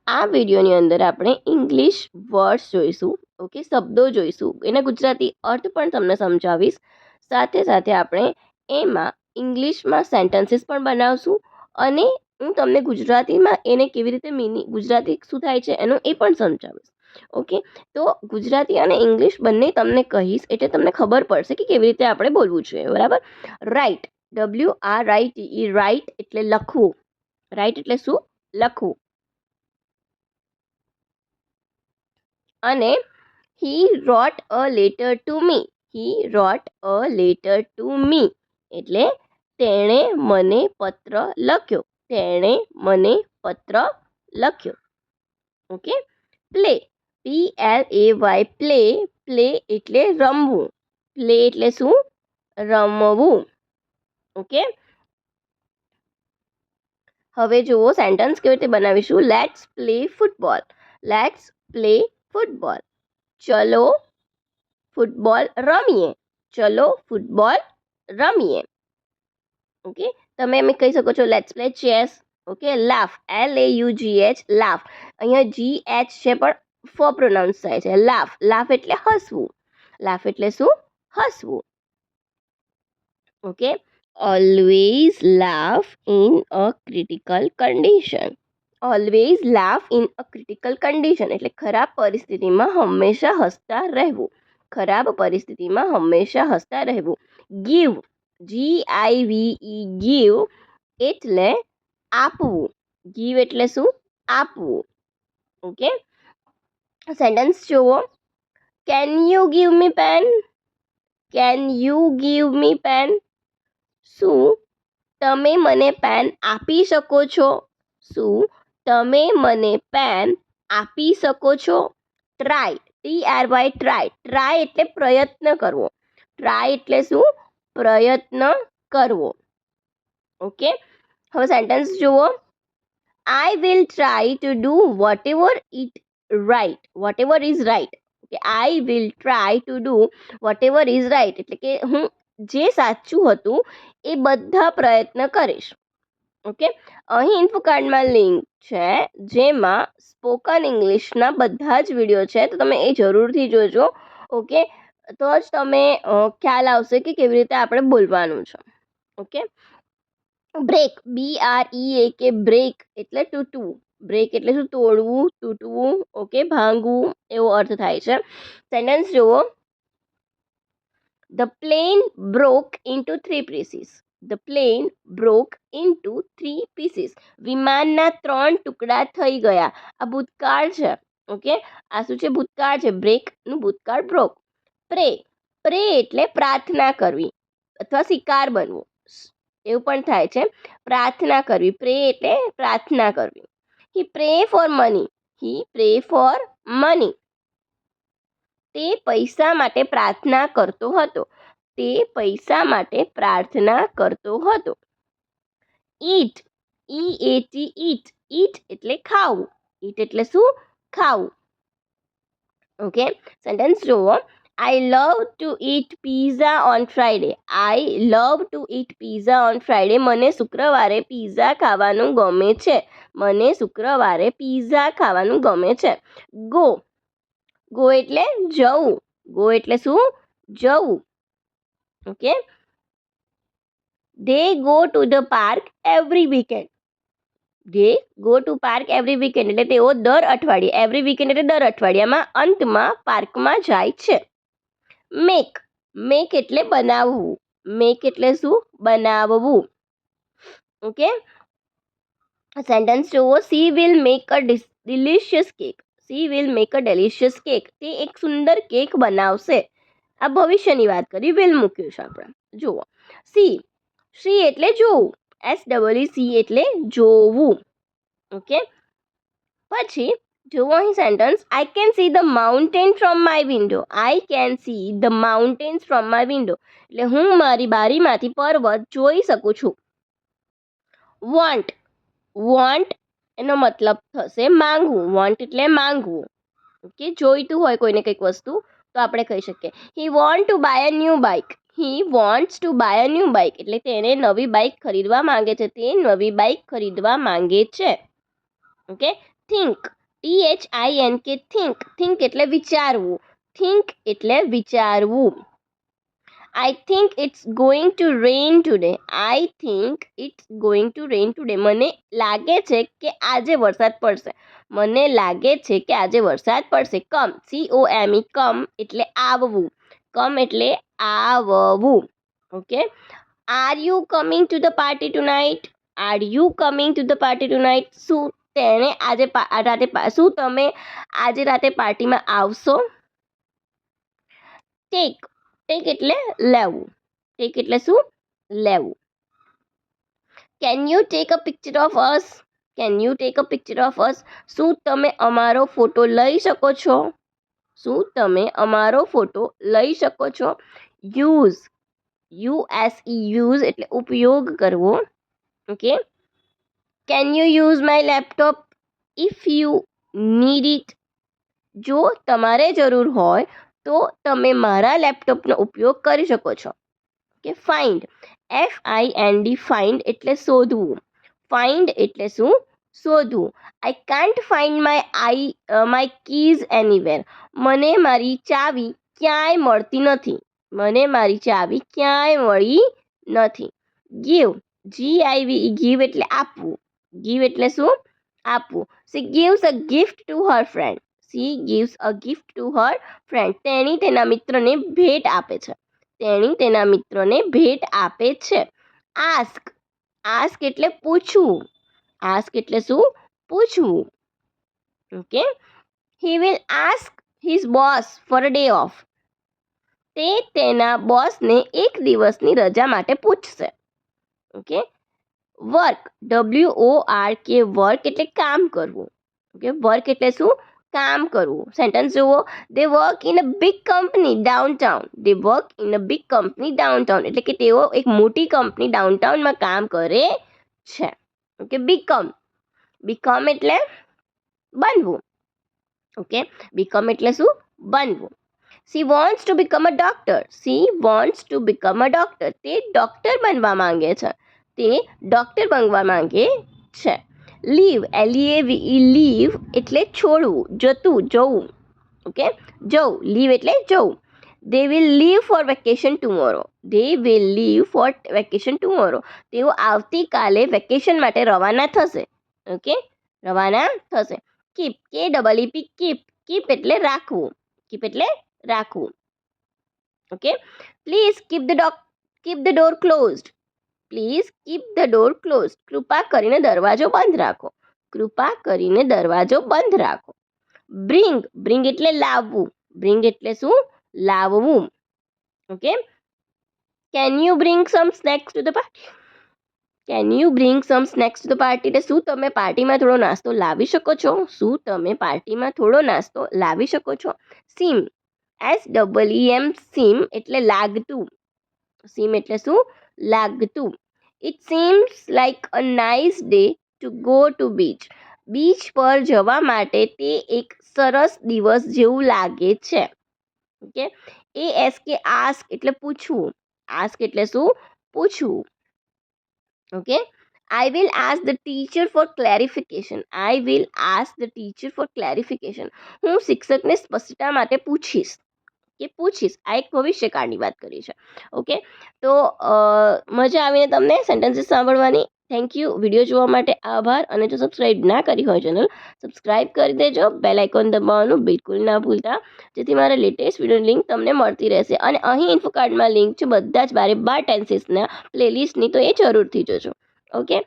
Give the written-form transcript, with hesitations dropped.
આ વિડીયોની અંદર આપણે ઇંગ્લિશ વર્ડ્સ જોઈશું, ઓકે, શબ્દો જોઈશું, એના ગુજરાતી અર્થ પણ તમને સમજાવીશ. સાથે સાથે આપણે એમાં ઇંગ્લિશમાં સેન્ટેન્સીસ પણ બનાવશું અને હું તમને ગુજરાતીમાં એને કેવી રીતે ગુજરાતી શું થાય છે એનું એ પણ સમજાવીશ. ઓકે, તો ગુજરાતી અને ઇંગ્લિશ બંને તમને કહીશ એટલે તમને ખબર પડશે કે કેવી રીતે આપણે બોલવું જોઈએ. બરાબર. રાઈટ, WRITE, રાઈટ એટલે લખવું. રાઈટ એટલે શું? લખવું. અને he wrote a letter to me. He wrote a letter to me એટલે તેણે મને પત્ર લખ્યો. તેણે મને પત્ર લખ્યો. Okay. Play, PLAY, play. Play એટલે રમવું. પ્લે એટલે શું? રમવું. ઓકે. હવે જુઓ સેન્ટેન્સ કેવી રીતે બનાવીશું. Let's play football. Let's play football. ચલો ફૂટબોલ રમીએ. ચલો ફૂટબોલ રમીએ. ઓકે, તમે એમ કહી શકો છો let's play chess. Okay, laugh, LAUGH, laugh. અહીંયા GH છે પણ ફ પ્રોનાઉન્સ થાય છે. લાફ. લાફ એટલે હસવું. લાફ એટલે શું? હસવું. Okay. Always laugh in a critical condition. Always laugh in a critical condition એટલે ખરાબ પરિસ્થિતિમાં હંમેશા હસતા રહેવું. ખરાબ પરિસ્થિતિમાં હંમેશા હસતા રહેવું. ગીવ, GIVE, ગીવ એટલે આપવું. ગીવ એટલે શું? આપવું. ઓકે. સેન્ટેન્સ જુઓ. Can you give me pen. Can you give me pen. શું તમે મને પેન આપી શકો છો? શું તમે મને પેન આપી શકો છો? Try, TRY, try. ટ્રાય એટલે પ્રયત્ન કરવો. ટ્રાય એટલે શું? પ્રયત્ન કરવો. ઓકે. હવે સેન્ટેન્સ જુઓ. I will try to do whatever it right. Whatever is right. Okay, I will try to do whatever is right એટલે કે હું જે સાચું હતું એ બધા પ્રયત્ન કરીશ. ઓકે. અહીં ઇન્ફોકાર્ડમાં લિંક છે જેમાં સ્પોકન ઇંગ્લિશના બધા જ વિડીયો છે, તો તમે એ જરૂરથી જોજો. ઓકે, તો જ તમે ખ્યાલ આવશે કે કેવી રીતે આપણે બોલવાનું છે. ઓકે. બ્રેક, BREAK, બ્રેક એટલે તૂટવું. બ્રેક એટલે શું? તોડવું, તૂટવું. ઓકે, ભાંગવું એવો અર્થ થાય છે. સેન્ટેન્સ જુઓ. The plane broke into 3 pieces. The plane broke into 3 pieces. વિમાનના 3 ટુકડા થઈ ગયા. આ ભૂતકાળ છે. ઓકે, આ શું છે? ભૂતકાળ છે. બ્રેકનું ભૂતકાળ બ્રોક. પ્રે, પ્રે એટલે પ્રાર્થના કરવી અથવા શિકાર બનવું એવું પણ થાય છે. પ્રાર્થના કરવી. પ્રે એટલે પ્રાર્થના કરવી. He pray for money. He pray for money. તે પૈસા માટે પ્રાર્થના કરતો હતો. તે પૈસા માટે પ્રાર્થના કરતો હતો. ઈટ, EAT, ઈટ. ઈટ એટલે ખાવું. ઈટ એટલે શું? ખાવું. ઓકે. સેન્ટેન્સ જુઓ. I love to eat pizza on Friday. I love to eat pizza on Friday. મને શુક્રવારે પીઝા ખાવાનું ગમે છે. મને શુક્રવારે પીઝા ખાવાનું ગમે છે. ગો, ગો એટલે જવું. ગો એટલે શું? જવું. Okay. They go to the park every weekend. They go to park every weekend એટલે તેઓ દર અઠવાડિયે, એવરી વીકેન્ડ એટલે દર અઠવાડિયામાં અંતમાં પાર્કમાં જાય છે. મેક, મેક એટલે બનાવવું. મેક એટલે શું? બનાવવું. ઓકે. સેન્ટેન્સ જુઓ. She will make a delicious cake. She will make a delicious cake. તે એક સુંદર કેક બનાવશે. આ ભવિષ્યની વાત કરી. વિલ મૂક્યું છે આપણે. જુઓ. સી, સી એટલે જોવું. SEEC એટલે જોવું. ઓકે. પછી જુઓ અહીં sentence. I can see the mountain from my window. I can see the mountains from my window એટલે હું મારી બારીમાંથી પર્વત જોઈ શકું છું. વોન્ટ, વોન્ટ એનો મતલબ થશે માંગવું. વોન્ટ એટલે માંગવું. ઓકે, જોઈતું હોય કોઈને કંઈક વસ્તુ તો આપણે કહી શકીએ he want to buy a new bike. He wants to buy a new bike એટલે તેને નવી બાઇક ખરીદવા માંગે છે. તે નવી બાઇક ખરીદવા માંગે છે. Okay, think, THINK, think, think એટલે વિચારવું, થિંક એટલે વિચારવું. I think it's going to rain today. I think it's going to rain today. મને લાગે છે કે આજે વરસાદ પડશે. મને લાગે છે કે આજે વરસાદ પડશે. કમ, COME, કમ એટલે આવવું. કમ એટલે આવવું. Okay, are you coming to the party tonight? Are you coming to the party tonight? શું તેણે આજે રાતે શું તમે આજે રાતે પાર્ટીમાં આવશો? ટેક, ટેક એટલે લેવું. ટેક એટલે શું? લેવું. Can you take a picture of us? Can you take a picture of us? શું તમે અમારો ફોટો લઈ શકો છો? શું તમે અમારો ફોટો લઈ શકો છો? યુઝ, USE, યુઝ એટલે ઉપયોગ કરવો. Okay, can you use my laptop if you need it? જો તમારે જરૂર હોય તો તમે મારા લેપટોપનો ઉપયોગ કરી શકો છો. કે ફાઇન્ડ, FIND, ફાઇન્ડ એટલે શોધવું. ફાઇન્ડ એટલે શું? શોધવું. I can't find my keys anywhere. મને મારી ચાવી ક્યાંય મળતી નથી. મને મારી ચાવી ક્યાંય મળી નથી. ગીવ, GIVE, ગીવ એટલે આપવું. ગીવ એટલે શું? આપવું. She gives a gift to her friend. She gives a gift to her friend. તેણી તેના મિત્રને ભેટ આપે છે. તેણી તેના મિત્રને ભેટ આપે છે. આસ્ક, આસ્ક એટલે પૂછવું. આસ્ક એટલે શું? પૂછવું. Okay, he will ask his boss for a day off. તે તેના બોસને એક દિવસની રજા માટે પૂછશે. ઓકે, વર્ક, WORK, વર્ક એટલે કામ કરવું. ઓકે, વર્ક એટલે શું? કામ કરવું. સેન્ટેન્સ જુઓ. They work in a big company downtown. They work in a big company downtown એટલે કે તેઓ એક મોટી કંપની ડાઉનટાઉનમાં કામ કરે છે. ઓકે, બીકમ, બીકમ એટલે બનવું. ઓકે, બીકમ એટલે શું? બનવું. She wants to become a doctor. She wants to become a doctor. તે ડોક્ટર બનવા માંગે છે. તે ડોક્ટર બનવા માંગે છે. લીવ, LEAVE, લીવ એટલે છોડવું, જતું, જવું. ઓકે, જવું. લીવ એટલે જવું. They will leave for vacation tomorrow. They will leave for vacation tomorrow. તેઓ આવતીકાલે વેકેશન માટે રવાના થશે. ઓકે, રવાના થશે. કીપ, KEEP, કીપ, કીપ એટલે રાખવું. કીપ એટલે રાખવું. Okay, please keep the door closed. Please keep the door closed. કૃપા કરીને દરવાજો બંધ રાખો. કૃપા કરીને દરવાજો બંધ રાખો. બ્રિંગ, બ્રિંગ એટલે લાવવું. બ્રિંગ એટલે શું? લાવવું. Okay, can you bring some snacks to the party? Can you bring some snacks to the party એટલે શું તમે પાર્ટીમાં થોડો નાસ્તો લાવી શકો છો? શું તમે પાર્ટીમાં થોડો નાસ્તો લાવી શકો છો? સીમ, SEEM, સીમ એટલે લાગતું. સીમ એટલે શું? લાગતું. It seems like a nice day to go to beach. Beach પર જવા માટે તે એક સરસ દિવસ જેવું લાગે છે. ઓકે, ASK, આસ્ક એટલે પૂછવું. આસ્ક એટલે શું? પૂછવું. Okay, I will ask the teacher for clarification. I will ask the teacher for clarification. હું શિક્ષકને સ્પષ્ટતા માટે પૂછીશ. કે પૂછીશ. આ એક ભવિષ્યકાળની વાત કરી છે. ઓકે, તો મજા આવીને તમને સેન્ટેન્સીસ સાંભળવાની. Thank you. વિડીયો જોવા માટે આભાર. અને જો સબસ્ક્રાઈબ ના કરી હોય ચેનલ, સબસ્ક્રાઈબ કરી દેજો. બેલ આઇકોન દબાવવાનું બિલકુલ ના ભૂલતા, જેથી મારા લેટેસ્ટ વિડીયો લિંક તમને મળતી રહેશે. અને અહીં ઇન્ફોકાર્ડમાં લિંક છે બધા જ 12 ટેન્સીસના પ્લેલિસ્ટની, તો એ જરૂરથી જોજો. ઓકે,